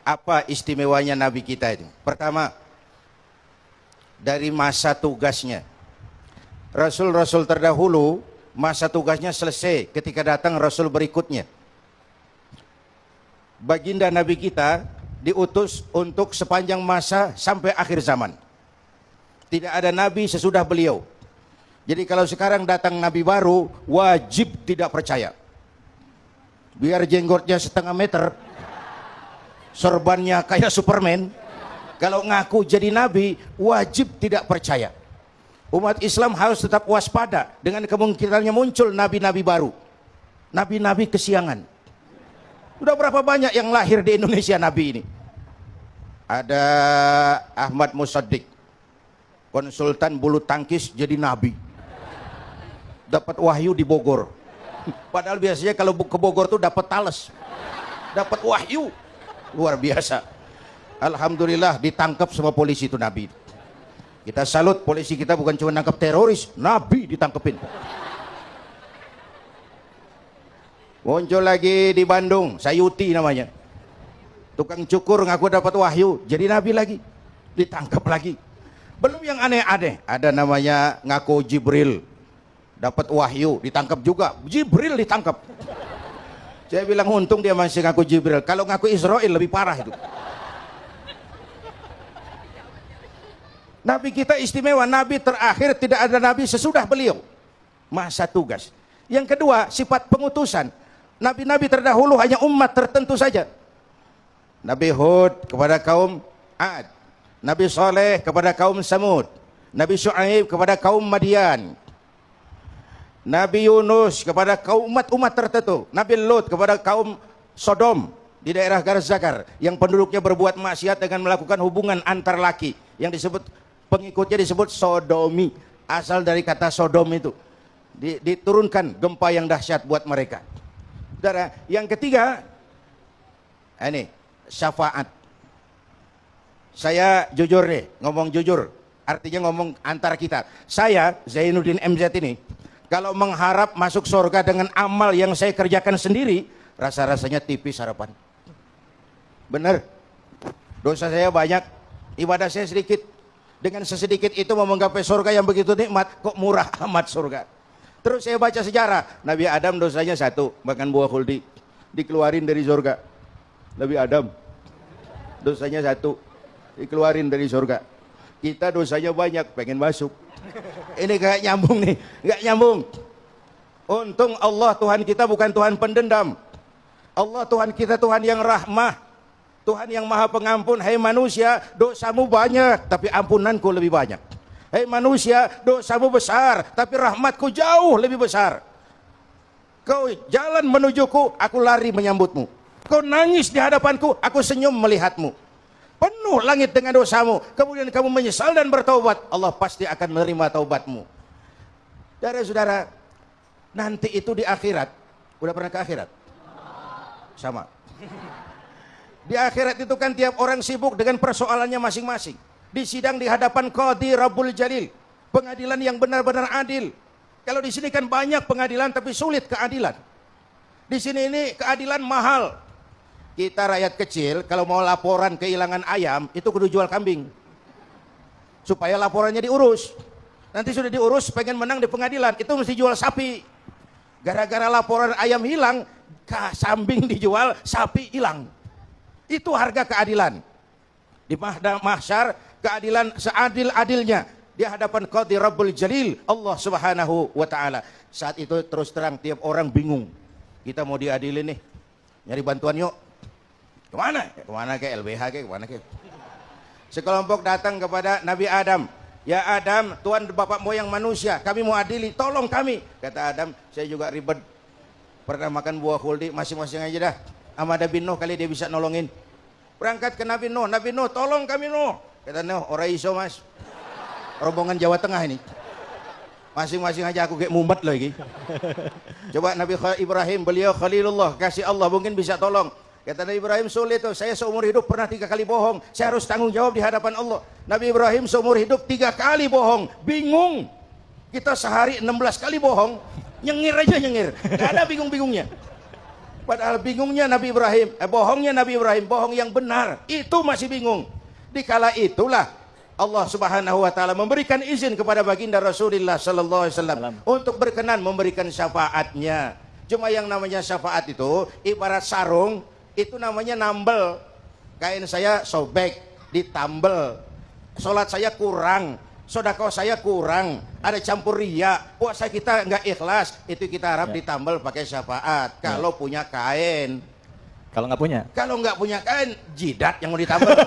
Apa istimewanya Nabi kita itu? Pertama, dari masa tugasnya. Rasul-rasul terdahulu masa tugasnya selesai ketika datang Rasul berikutnya. Baginda Nabi kita diutus untuk sepanjang masa sampai akhir zaman. Tidak ada Nabi sesudah beliau. Jadi kalau sekarang datang Nabi baru, wajib tidak percaya. Biar jenggotnya setengah meter, sorbannya kayak Superman, kalau ngaku jadi Nabi, wajib tidak percaya. Umat Islam harus tetap waspada dengan kemungkinannya muncul Nabi-Nabi baru. Nabi-Nabi kesiangan. Udah berapa banyak yang lahir di Indonesia Nabi ini? Ada Ahmad Musaddiq, konsultan bulu tangkis jadi Nabi. Dapat wahyu di Bogor. Padahal biasanya kalau ke Bogor tuh dapat talas. Dapat wahyu. Luar biasa. Alhamdulillah ditangkap sama polisi itu Nabi. Kita salut, polisi kita bukan cuma nangkap teroris, Nabi ditangkepin. Muncul lagi di Bandung, Sayuti namanya. Tukang cukur ngaku dapat wahyu, jadi Nabi lagi. Ditangkap lagi. Belum yang aneh-aneh, ada namanya ngaku Jibril. Dapat wahyu, ditangkap juga. Jibril ditangkap. Saya bilang untung dia masih ngaku Jibril. Kalau ngaku Israel lebih parah itu. Nabi kita istimewa. Nabi terakhir, tidak ada Nabi sesudah beliau. Masa tugas. Yang kedua, sifat pengutusan. Nabi-nabi terdahulu hanya umat tertentu saja. Nabi Hud kepada kaum Ad. Nabi Saleh kepada kaum Samud. Nabi Syuaib kepada kaum Madian. Nabi Yunus kepada kaum umat-umat tertentu. Nabi Lut kepada kaum Sodom di daerah Garzakar yang penduduknya berbuat maksiat dengan melakukan hubungan antar laki, yang disebut pengikutnya disebut sodomi, asal dari kata Sodom itu. Diturunkan gempa yang dahsyat buat mereka. Saudara, yang ketiga ini syafaat. Saya jujur nih, ngomong jujur, artinya ngomong antar kita. Saya Zainuddin MZ ini, kalau mengharap masuk surga dengan amal yang saya kerjakan sendiri, rasa-rasanya tipis harapan. Benar, dosa saya banyak, ibadah saya sedikit. Dengan sesedikit itu mau menggapai surga yang begitu nikmat, kok murah amat surga. Terus saya baca sejarah, Nabi Adam dosanya satu, makan buah khuldi, dikeluarin dari surga. Nabi Adam dosanya satu, dikeluarin dari surga. Kita dosanya banyak, pengen masuk. Ini gak nyambung nih, gak nyambung. Untung Allah Tuhan kita bukan Tuhan pendendam. Allah Tuhan kita Tuhan yang rahmah, Tuhan yang maha pengampun. Hai manusia, dosamu banyak, tapi ampunanku lebih banyak. Hai manusia, dosamu besar, tapi rahmatku jauh lebih besar. Kau jalan menujuku, aku lari menyambutmu. Kau nangis di hadapanku, aku senyum melihatmu. Penuh langit dengan dosamu, kemudian kamu menyesal dan bertaubat, Allah pasti akan menerima taubatmu. Saudara-saudara, nanti itu di akhirat. Udah pernah ke akhirat? Sama. Di akhirat itu kan tiap orang sibuk dengan persoalannya masing-masing. Di sidang di hadapan Qadhi Rabbul Jalil, pengadilan yang benar-benar adil. Kalau di sini kan banyak pengadilan tapi sulit keadilan. Di sini ini keadilan mahal. Kita rakyat kecil kalau mau laporan kehilangan ayam itu kudu jual kambing supaya laporannya diurus. Nanti sudah diurus pengen menang di pengadilan itu mesti jual sapi. Gara-gara laporan ayam hilang, kambing dijual, sapi hilang. Itu harga keadilan. Di mahsyar keadilan seadil-adilnya di hadapan Qadhi Rabbul Jalil, Allah Subhanahu wa taala. Saat itu terus terang tiap orang bingung. Kita mau diadilin nih. Nyari bantuan yuk. Kemana? Kemana ke LBH ke? Kemana ke? Sekelompok datang kepada Nabi Adam. Ya Adam, Tuhan bapak moyang manusia, kami mau adili, tolong kami. Kata Adam, saya juga ribet. Pernah makan buah khuldi, masing-masing aja dah. Sama Nabi Nuh kali dia bisa nolongin. Berangkat ke Nabi Nuh, tolong kami Nuh. Kata Nuh, ora iso mas. Rombongan Jawa Tengah ini. Masing-masing aja aku kayak mumbat lagi. Coba Nabi Ibrahim, beliau Khalilullah, kasih Allah mungkin bisa tolong. Kata Nabi Ibrahim, sulit tuh, saya seumur hidup pernah 3 kali bohong, saya harus tanggung jawab di hadapan Allah. Nabi Ibrahim seumur hidup 3 kali bohong, bingung. Kita sehari 16 kali bohong, nyengir aja nyengir, gak ada bingung-bingungnya. Padahal bingungnya Nabi Ibrahim, bohongnya Nabi Ibrahim, bohong yang benar, itu masih bingung. Dikala itulah Allah Subhanahu wa taala memberikan izin kepada baginda Rasulullah sallallahu alaihi wasallam untuk berkenan memberikan syafaatnya. Cuma yang namanya syafaat itu ibarat sarung, itu namanya nambel. Kain saya sobek, ditambel. Salat saya kurang, sedekah saya kurang, ada campur ria, puasa kita nggak ikhlas, itu kita harap ditambal pakai syafaat. Kalau punya kain, Kalau nggak punya, kalau nggak punya kain, jidat yang mau ditambal.